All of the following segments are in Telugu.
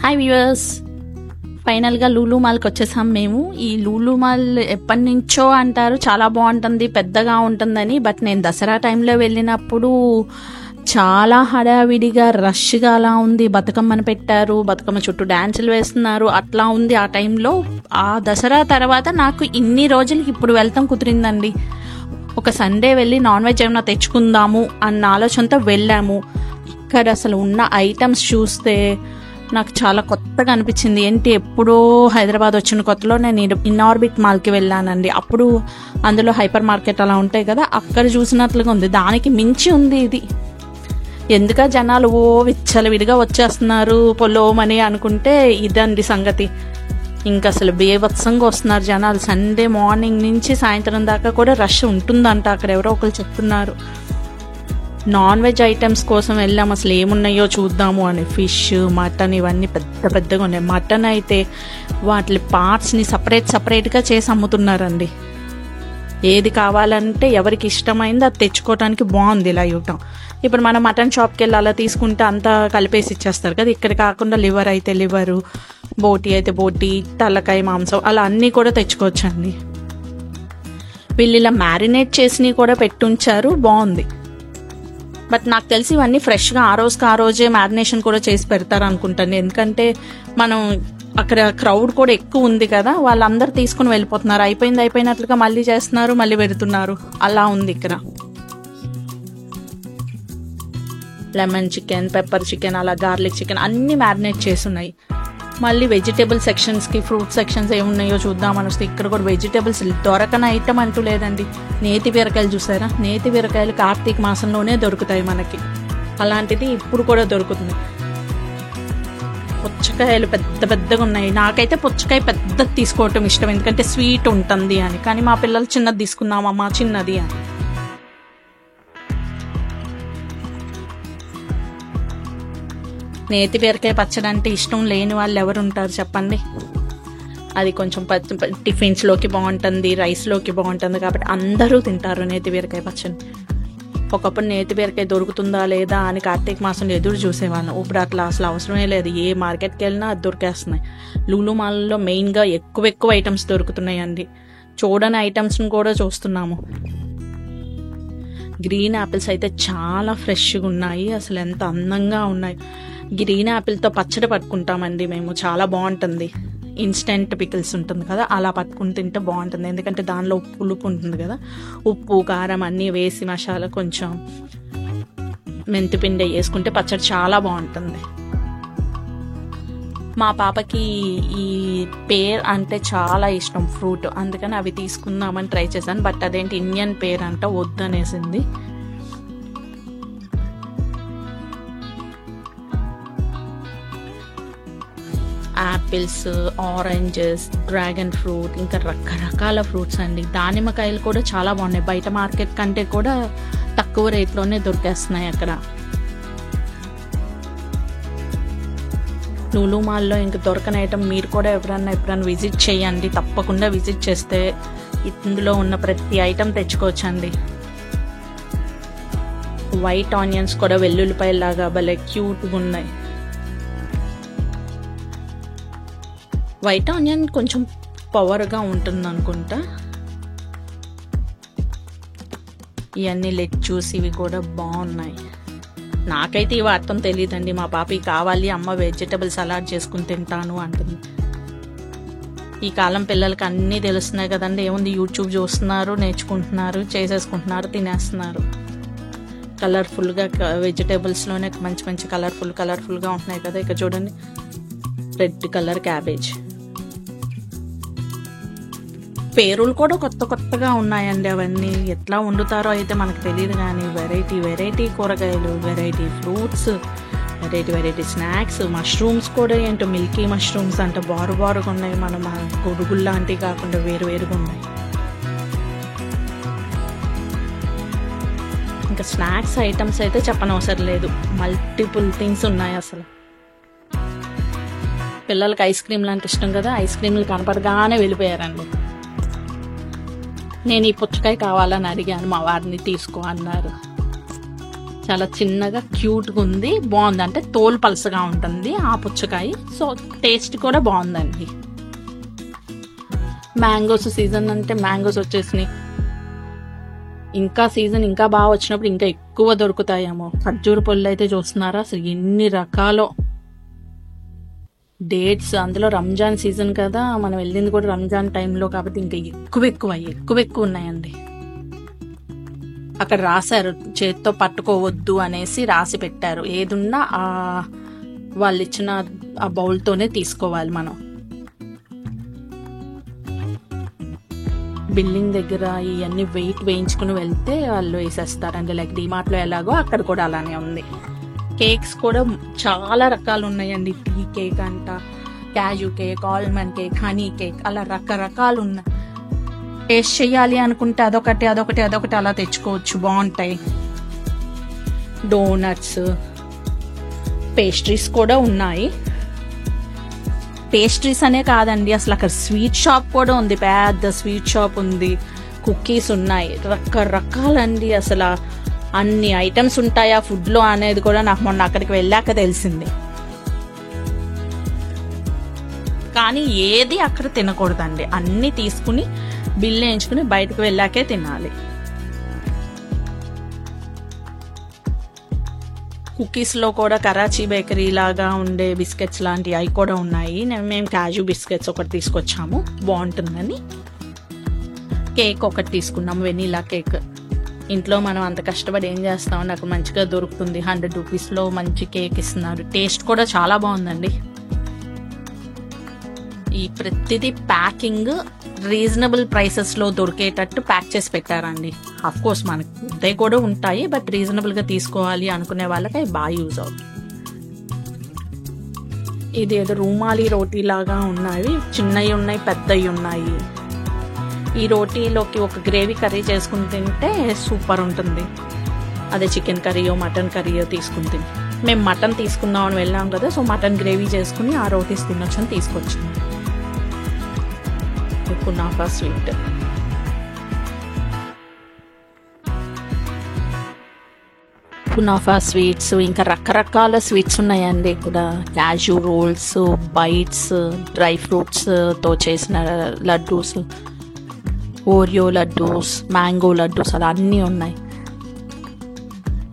హాయ్ వ్యూవర్స్, ఫైనల్గా లూలు మాల్కి వచ్చేసాం మేము. ఈ లూలు మాల్ ఎప్పటి నుంచో అంటారు చాలా బాగుంటుంది, పెద్దగా ఉంటుందని. బట్ నేను దసరా టైంలో వెళ్ళినప్పుడు చాలా హడావిడిగా రష్గా అలా ఉంది. బతుకమ్మను పెట్టారు, బతుకమ్మ చుట్టూ డ్యాన్సులు వేస్తున్నారు, అట్లా ఉంది ఆ టైంలో. ఆ దసరా తర్వాత నాకు ఇన్ని రోజులకి ఇప్పుడు వెళ్తాం కుదిరిందండి. ఒక సండే వెళ్ళి నాన్ వెజ్ ఏమైనా తెచ్చుకుందాము అన్న ఆలోచనతో వెళ్ళాము. ఇక్కడ అసలు ఉన్న ఐటమ్స్ చూస్తే నాకు చాలా కొత్తగా అనిపించింది. ఏంటి, ఎప్పుడో హైదరాబాద్ వచ్చిన కొత్తలో నేను ఇన్ఆర్బిట్ మాల్కి వెళ్ళానండి. అప్పుడు అందులో హైపర్ మార్కెట్ అలా ఉంటాయి కదా, అక్కడ చూసినట్లుగా ఉంది. దానికి మించి ఉంది ఇది. ఎందుక జనాలు విచ్చలవిడిగా వచ్చేస్తున్నారు పొలోమని అనుకుంటే ఇదండి సంగతి. ఇంకా అసలు బేవత్సంగా వస్తున్నారు జనాలు. సండే మార్నింగ్ నుంచి సాయంత్రం దాకా కూడా రష్ ఉంటుందంట అక్కడ, ఎవరో ఒకరు చెప్తున్నారు. నాన్ వెజ్ ఐటమ్స్ కోసం వెళ్ళాం, అసలు ఏమున్నాయో చూద్దాము అని. ఫిష్, మటన్ ఇవన్నీ పెద్ద పెద్దగా ఉన్నాయి. మటన్ అయితే వాటి పార్ట్స్ని సపరేట్గా చేసి అమ్ముతున్నారండి. ఏది కావాలంటే ఎవరికి ఇష్టమైంది అది తెచ్చుకోవడానికి బాగుంది ఇలా ఇవ్వటం. ఇప్పుడు మనం మటన్ షాప్కి వెళ్ళి అలా తీసుకుంటే అంతా కలిపేసి ఇచ్చేస్తారు కదా. ఇక్కడ కాకుండా లివర్ అయితే లివరు, బోటి అయితే బోటి, తలకాయ మాంసం అలా అన్నీ కూడా తెచ్చుకోవచ్చండి. వీళ్ళు ఇలా మ్యారినేట్ చేసినవి కూడా పెట్టుంచారు, బాగుంది. బట్ నాకు తెలిసి ఇవన్నీ ఫ్రెష్గా ఆ రోజుకి ఆ రోజే మ్యారినేషన్ కూడా చేసి పెడతారు అనుకుంటాను. ఎందుకంటే మనం అక్కడ క్రౌడ్ కూడా ఎక్కువ ఉంది కదా, వాళ్ళందరూ తీసుకుని వెళ్ళిపోతున్నారు. అయిపోయినట్లుగా మళ్ళీ చేస్తున్నారు, మళ్ళీ పెడుతున్నారు, అలా ఉంది ఇక్కడ. లెమన్ చికెన్, పెప్పర్ చికెన్, అలా గార్లిక్ చికెన్ అన్నీ మ్యారినేట్ చేసి ఉన్నాయి. మళ్ళీ వెజిటేబుల్ సెక్షన్స్కి, ఫ్రూట్ సెక్షన్స్ ఏమున్నాయో చూద్దామని వస్తే ఇక్కడ కూడా వెజిటేబుల్స్ దొరకని ఐటమ్ అంటూ లేదండి. నేతి బీరకాయలు చూసారా? నేతి బీరకాయలు కార్తీక మాసంలోనే దొరుకుతాయి మనకి, అలాంటిది ఇప్పుడు కూడా దొరుకుతుంది. పుచ్చకాయలు పెద్దగా ఉన్నాయి. నాకైతే పుచ్చకాయ పెద్దది తీసుకోవటం ఇష్టం, ఎందుకంటే స్వీట్ ఉంటుంది అని. కానీ మా పిల్లలు చిన్నది తీసుకుందామమ్మా, చిన్నది అని. నేతి బీరకాయ పచ్చడి అంటే ఇష్టం లేని వాళ్ళు ఎవరు ఉంటారు చెప్పండి. అది కొంచెం టిఫిన్స్లోకి బాగుంటుంది, రైస్లోకి బాగుంటుంది, కాబట్టి అందరూ తింటారు నేతి బీరకాయ పచ్చడి. ఒకప్పుడు నేతి బీరకాయ దొరుకుతుందా లేదా అని కార్తీక మాసంలో ఎదురు చూసేవాళ్ళం. ఇప్పుడు అట్లా అసలు అవసరమే లేదు. ఏ మార్కెట్కి వెళ్ళినా అది దొరికేస్తున్నాయి. లూలు మాల్లో మెయిన్గా ఎక్కువ ఐటమ్స్ దొరుకుతున్నాయి అండి. చూడని ఐటమ్స్ని కూడా చూస్తున్నాము. గ్రీన్ యాపిల్స్ అయితే చాలా ఫ్రెష్గా ఉన్నాయి, అసలు ఎంత అందంగా ఉన్నాయి. గ్రీన్ యాపిల్తో పచ్చడి పట్టుకుంటామండి మేము, చాలా బాగుంటుంది. ఇన్స్టెంట్ పికిల్స్ ఉంటుంది కదా, అలా పట్టుకుని తింటే బాగుంటుంది. ఎందుకంటే దానిలో పులుపు ఉంటుంది కదా, ఉప్పు కారం అన్నీ వేసి మసాలా కొంచెం మెంతిపిండి వేసుకుంటే పచ్చడి చాలా బాగుంటుంది. మా పాపకి ఈ పేర్ అంటే చాలా ఇష్టం, ఫ్రూట్, అందుకని అవి తీసుకుందామని ట్రై చేశాను. బట్ అదేంటి ఇండియన్ పేర్ అంట, వద్దనేసింది. యాపిల్స్, ఆరెంజెస్, డ్రాగన్ ఫ్రూట్, ఇంకా రకరకాల ఫ్రూట్స్ అండి. దానిమ్మకాయలు కూడా చాలా బాగున్నాయి. బయట మార్కెట్ కంటే కూడా తక్కువ రేట్లోనే దొరికేస్తున్నాయి అక్కడ. లూలు మాల్లో ఇంకా దొరకని ఐటమ్ మీరు కూడా ఎప్పుడన్నా విజిట్ చేయండి. తప్పకుండా విజిట్ చేస్తే ఇందులో ఉన్న ప్రతి ఐటమ్ తెచ్చుకోవచ్చండి. వైట్ ఆనియన్స్ కూడా వెల్లుల్లిపాయలాగా భలే క్యూట్గా ఉన్నాయి. వైట్ ఆనియన్ కొంచెం పవర్గా ఉంటుంది అనుకుంటా. ఇవన్నీ లెట్యూస్ ఇవి కూడా బాగున్నాయి. నాకైతే ఇవి అర్థం తెలియదండి. మా పాపకి కావాలి, అమ్మ వెజిటబుల్ సలాడ్ చేసుకుని తింటాను అంటుంది. ఈ కాలం పిల్లలకి అన్నీ తెలుస్తున్నాయి కదండి. ఏముంది, యూట్యూబ్ చూస్తున్నారు, నేర్చుకుంటున్నారు, చేసేసుకుంటున్నారు, తినేస్తున్నారు. కలర్ఫుల్గా వెజిటేబుల్స్లోనే మంచి కలర్ఫుల్గా ఉంటున్నాయి కదా. ఇక్కడ చూడండి, రెడ్ కలర్ క్యాబేజ్. పేరులు కూడా కొత్తగా ఉన్నాయండి. అవన్నీ ఎట్లా వండుతారో అయితే మనకు తెలియదు, కానీ వెరైటీ కూరగాయలు, variety fruits, variety snacks, mushrooms కూడా ఏంటో మిల్కీ మష్రూమ్స్ అంటే బారుగా ఉన్నాయి. మనం గొడుగులు లాంటివి కాకుండా వేరుగా ఉన్నాయి. ఇంకా స్నాక్స్ ఐటమ్స్ అయితే చెప్పనవసరం లేదు, మల్టిపుల్ థింగ్స్ ఉన్నాయి అసలు. పిల్లలకి ఐస్ క్రీమ్లు అంటే ఇష్టం కదా, ఐస్ క్రీమ్లు కనపడగానే వెళ్ళిపోయారండి. నేను ఈ పుచ్చకాయ కావాలని అడిగాను, మా వారిని తీసుకో అన్నారు. చాలా చిన్నగా క్యూట్గా ఉంది, బాగుంది. అంటే తోలు పలసగా ఉంటుంది ఆ పుచ్చకాయ. సో టేస్ట్ కూడా బాగుందండి. మ్యాంగోస్ సీజన్ అంటే మ్యాంగోస్ వచ్చేసినాయి. ఇంకా సీజన్ ఇంకా బాగా వచ్చినప్పుడు ఇంకా ఎక్కువ దొరుకుతాయేమో. ఖర్జూర పళ్ళు అయితే చూస్తున్నారా అసలు ఎన్ని రకాలో. డేట్స్, అందులో రంజాన్ సీజన్ కదా, మనం వెళ్ళింది కూడా రంజాన్ టైంలో కాబట్టి ఇంకా ఎక్కువ ఉన్నాయండి. అక్కడ రాశారు, చేత్తో పట్టుకోవద్దు అనేసి రాసి పెట్టారు. ఏదున్నా వాళ్ళు ఇచ్చిన ఆ బౌల్తోనే తీసుకోవాలి మనం. బిల్డింగ్ దగ్గర ఇవన్నీ వెయిట్ వేయించుకుని వెళ్తే వాళ్ళు వేసేస్తారండి. లైక్ డిమార్ట్లో ఎలాగో అక్కడ కూడా అలానే ఉంది. కేక్స్ కూడా చాలా రకాలు ఉన్నాయండి. టీ కేక్ అంట, kaju cake, almond cake, honey cake, అలా రకరకాలు ఉన్నాయి. టేస్ట్ చేయాలి అనుకుంటే అదొకటి అలా తెచ్చుకోవచ్చు, బాగుంటాయి. డోనట్స్, పేస్ట్రీస్ కూడా ఉన్నాయి. పేస్ట్రీస్ అనే కాదండి, అసలు అక్కడ స్వీట్ షాప్ కూడా ఉంది, పెద్ద స్వీట్ షాప్ ఉంది. కుకీస్ ఉన్నాయి, రకరకాలండి. అసలు అన్ని ఐటమ్స్ ఉంటాయా ఫుడ్లో అనేది కూడా నాకు మొన్న అక్కడికి వెళ్ళాక తెలిసింది. కానీ ఏది అక్కడ తినకూడదండి, అన్ని తీసుకుని బిల్ వేయించుకుని బయటకు వెళ్ళాకే తినాలి. కుకీస్లో కూడా కరాచీ బేకరీ లాగా ఉండే బిస్కెట్స్ లాంటివి అవి కూడా ఉన్నాయి. మేము క్యాజు బిస్కెట్స్ ఒకటి తీసుకొచ్చాము, బాగుంటుందని. కేక్ ఒకటి తీసుకున్నాము, వెనీలా కేక్. ఇంట్లో మనం అంత కష్టపడి ఏం చేస్తామో నాకు మంచిగా దొరుకుతుంది. 100 రూపీస్లో మంచి కేక్ ఇస్తున్నారు. టేస్ట్ కూడా చాలా బాగుందండి. ఈ ప్రతిదీ ప్యాకింగ్ రీజనబుల్ ప్రైసెస్లో దొరికేటట్టు ప్యాక్ చేసి పెట్టారండి. అఫ్ కోర్స్ మనకి ఉద్దే కూడా ఉంటాయి, బట్ రీజనబుల్గా తీసుకోవాలి అనుకునే వాళ్ళకి అవి బాగా యూజ్ అవుతుంది. ఇది ఏదో రూమాలి రోటీ లాగా ఉన్నాయి, చిన్నవి ఉన్నాయి, పెద్దవి ఉన్నాయి. ఈ రోటీలోకి ఒక గ్రేవీ కర్రీ చేసుకుని తింటే సూపర్ ఉంటుంది. అదే చికెన్ కర్రీయో మటన్ కర్రీయో తీసుకుని తిని, మేము మటన్ తీసుకుందామని వెళ్ళాం కదా, సో మటన్ గ్రేవీ చేసుకుని ఆ రోటీస్ తినొచ్చని తీసుకొచ్చాం. కునాఫా స్వీట్, కునాఫా స్వీట్స్, ఇంకా రకరకాల స్వీట్స్ ఉన్నాయండి ఇక్కడ. క్యాజు రోల్స్, బైట్స్, డ్రై ఫ్రూట్స్తో చేసిన లడ్డూస్, ఓరియో లడ్డూస్, మ్యాంగో లడ్డూస్, అలా అన్నీ ఉన్నాయి.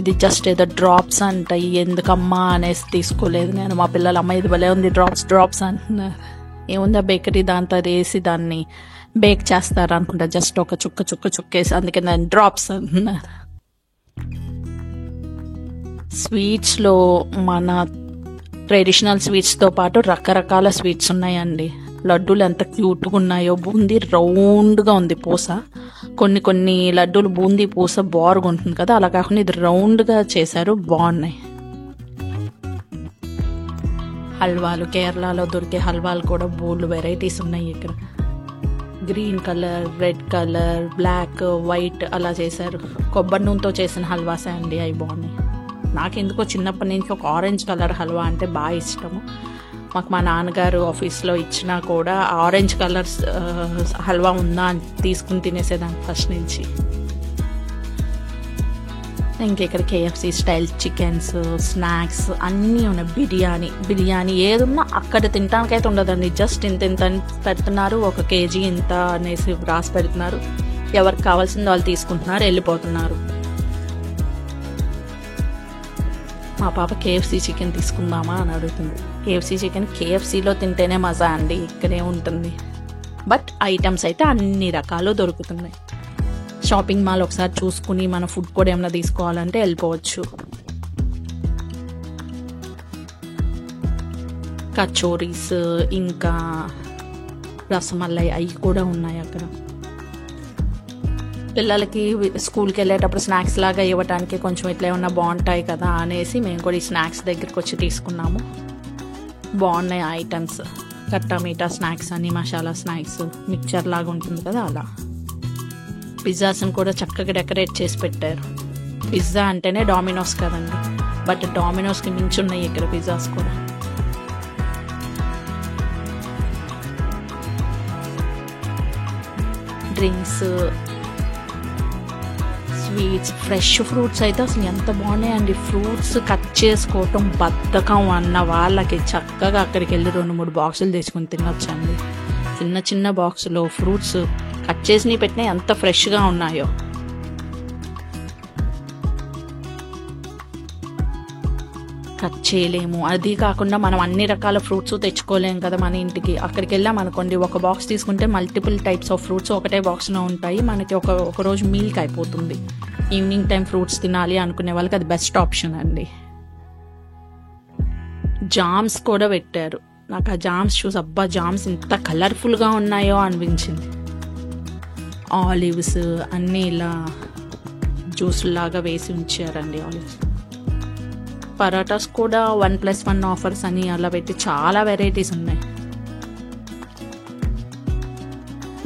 ఇది జస్ట్ ఏదో డ్రాప్స్ అంట, ఎందుకమ్మా అనేసి తీసుకోలేదు నేను. మా పిల్లలు అమ్మ ఇది భలే ఉంది డ్రాప్స్ అంటున్నారు. ఏముందా బేకరీ దాంతో వేసి దాన్ని బేక్ చేస్తారు అనుకుంటా, జస్ట్ ఒక చుక్కేసి, అందుకే నేను డ్రాప్స్ అంటున్నారు. స్వీట్స్లో మన ట్రెడిషనల్ స్వీట్స్తో పాటు రకరకాల స్వీట్స్ ఉన్నాయండి. లడ్డూలు ఎంత క్యూట్గా ఉన్నాయో. బూందీ రౌండ్గా ఉంది పూస. కొన్ని లడ్డూలు బూందీ పూస బారుగా ఉంటుంది కదా, అలా కాకుండా ఇది రౌండ్గా చేశారు, బాగున్నాయి. హల్వాలు, కేరళలో దొరికే హల్వాలు కూడా బోల్డ్ వెరైటీస్ ఉన్నాయి ఇక్కడ. Green colour, red colour, black, white అలా చేశారు. కొబ్బరి నూనెతో చేసిన హల్వాసే అండి, అవి బాగున్నాయి. నాకెందుకో చిన్నప్పటి నుంచి ఒక ఆరెంజ్ కలర్ హల్వా అంటే బాగా ఇష్టము. మాకు మా నాన్నగారు ఆఫీస్లో ఇచ్చినా కూడా ఆరెంజ్ కలర్ హల్వా ఉందా అని తీసుకుని తినేసేదాన్ని ఫస్ట్ నుంచి. ఇంకెక్కడ కేఎఫ్సి స్టైల్ చికెన్స్, స్నాక్స్ అన్నీ ఉన్నాయి. బిర్యానీ ఏదున్నా అక్కడ తినడానికైతే ఉండదండి. జస్ట్ ఇంత పెడుతున్నారు, 1 కేజీ ఇంత అనేసి రాసి పెడుతున్నారు. ఎవరికి కావాల్సింది వాళ్ళు తీసుకుంటున్నారు, వెళ్ళిపోతున్నారు. మా పాప కేఎఫ్సి చికెన్ తీసుకుందామా అని అడుగుతుంది. కేఎఫ్సి చికెన్ కేఎఫ్సిలో తింటేనే మజా అండి, ఇక్కడే ఉంటుంది. బట్ ఐటమ్స్ అయితే అన్ని రకాలు దొరుకుతున్నాయి. షాపింగ్ మాల్ ఒకసారి చూసుకుని మన ఫుడ్ కూడా ఏమైనా తీసుకోవాలంటే వెళ్ళిపోవచ్చు. కచోరీస్, ఇంకా రసమలై అవి కూడా ఉన్నాయి అక్కడ. పిల్లలకి స్కూల్కి వెళ్ళేటప్పుడు స్నాక్స్ లాగా ఇవ్వడానికి కొంచెం ఇట్లా ఏమన్నా బాగుంటాయి కదా అనేసి మేము కూడా ఈ స్నాక్స్ దగ్గరికి వచ్చి తీసుకున్నాము. బాగున్నాయి ఐటమ్స్. కట్టా మీఠా స్నాక్స్ అని, మసాలా స్నాక్స్, మిక్చర్ లాగా ఉంటుంది కదా అలా. పిజ్జాస్ని కూడా చక్కగా డెకరేట్ చేసి పెట్టారు. పిజ్జా అంటేనే డామినోస్ కదండి, బట్ డామినోస్కి మించి ఉన్నాయి ఇక్కడ పిజ్జాస్ కూడా. డ్రింక్స్, స్వీట్స్, ఫ్రెష్ ఫ్రూట్స్ అయితే అసలు ఎంత బాగున్నాయండి. ఫ్రూట్స్ కట్ చేసుకోవటం బద్ధకం అన్న వాళ్ళకి చక్కగా అక్కడికి వెళ్ళి 2-3 బాక్సులు తెచ్చుకొని తినొచ్చండి. చిన్న చిన్న బాక్సులో ఫ్రూట్స్ కట్ చేసి పెట్టినా ఎంత ఫ్రెష్గా ఉన్నాయో. కట్ చేయలేము, అది కాకుండా మనం అన్ని రకాల ఫ్రూట్స్ తెచ్చుకోలేము కదా మన ఇంటికి. అక్కడికి వెళ్ళాం అనుకోండి, ఒక బాక్స్ తీసుకుంటే మల్టిపుల్ టైప్స్ ఆఫ్ ఫ్రూట్స్ ఒకటే బాక్స్లో ఉంటాయి. మనకి ఒక రోజు మీల్కి అయిపోతుంది. ఈవినింగ్ టైం ఫ్రూట్స్ తినాలి అనుకునే వాళ్ళకి అది బెస్ట్ ఆప్షన్ అండి. జామ్స్ కూడా పెట్టారు. నాకు ఆ జామ్స్ చూసి అబ్బా జామ్స్ ఇంత కలర్ఫుల్గా ఉన్నాయో అనిపించింది. ఆలివ్స్ అన్నీ ఇలా జ్యూస్ లాగా వేసి ఉంచారండి. ఆలివ్స్, పరోటాస్ కూడా 1+1 ఆఫర్స్ అని అలా పెట్టి చాలా వెరైటీస్ ఉన్నాయి.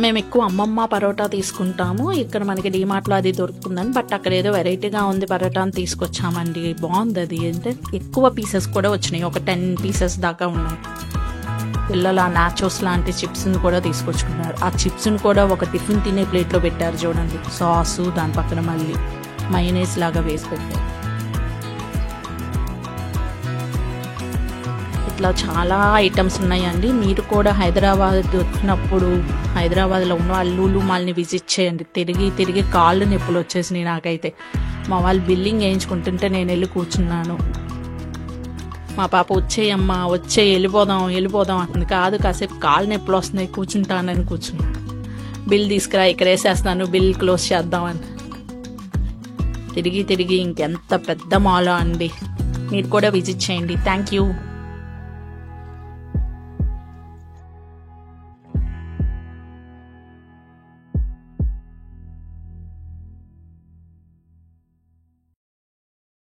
మేము ఎక్కువ అమ్మమ్మ పరోటా తీసుకుంటాము. ఇక్కడ మనకి డీమార్ట్లో అది దొరుకుతుందని, బట్ అక్కడ ఏదో వెరైటీగా ఉంది పరోటా అని తీసుకొచ్చామండి. బాగుంది అది. అంటే ఎక్కువ పీసెస్ కూడా వచ్చినాయి, ఒక 10 పీసెస్ దాకా ఉన్నాయి. పిల్లలు ఆ నాచోస్ లాంటి చిప్స్ని కూడా తీసుకొచ్చుకున్నారు. ఆ చిప్స్ని కూడా ఒక టిఫిన్ తినే ప్లేట్లో పెట్టారు చూడండి. సాసు, దాని పక్కన మళ్ళీ మయోనైస్ లాగా వేసి పెట్టారు. ఇట్లా చాలా ఐటమ్స్ ఉన్నాయండి. మీరు కూడా హైదరాబాద్ వచ్చినప్పుడు హైదరాబాద్లో ఉన్న వాళ్ళు లూలు మాల్ని విజిట్ చేయండి. తిరిగి కాళ్ళు నొప్పులు వచ్చేసినాయి నాకైతే. మా వాళ్ళు బిల్లింగ్ వేయించుకుంటుంటే నేను వెళ్ళి కూర్చున్నాను. మా పాప వచ్చేయమ్మా వెళ్ళిపోదాం అంటుంది. కాదు, కాసేపు కాళ్ళు నొప్పులు వస్తున్నాయి, కూర్చుంటానని కూర్చున్నాను. బిల్ తీసుకురా, ఇక్కడ వేసేస్తాను, బిల్ క్లోజ్ చేద్దామని. తిరిగి ఇంకెంత పెద్ద మాలో అండి. మీరు కూడా విజిట్ చేయండి. Thank you.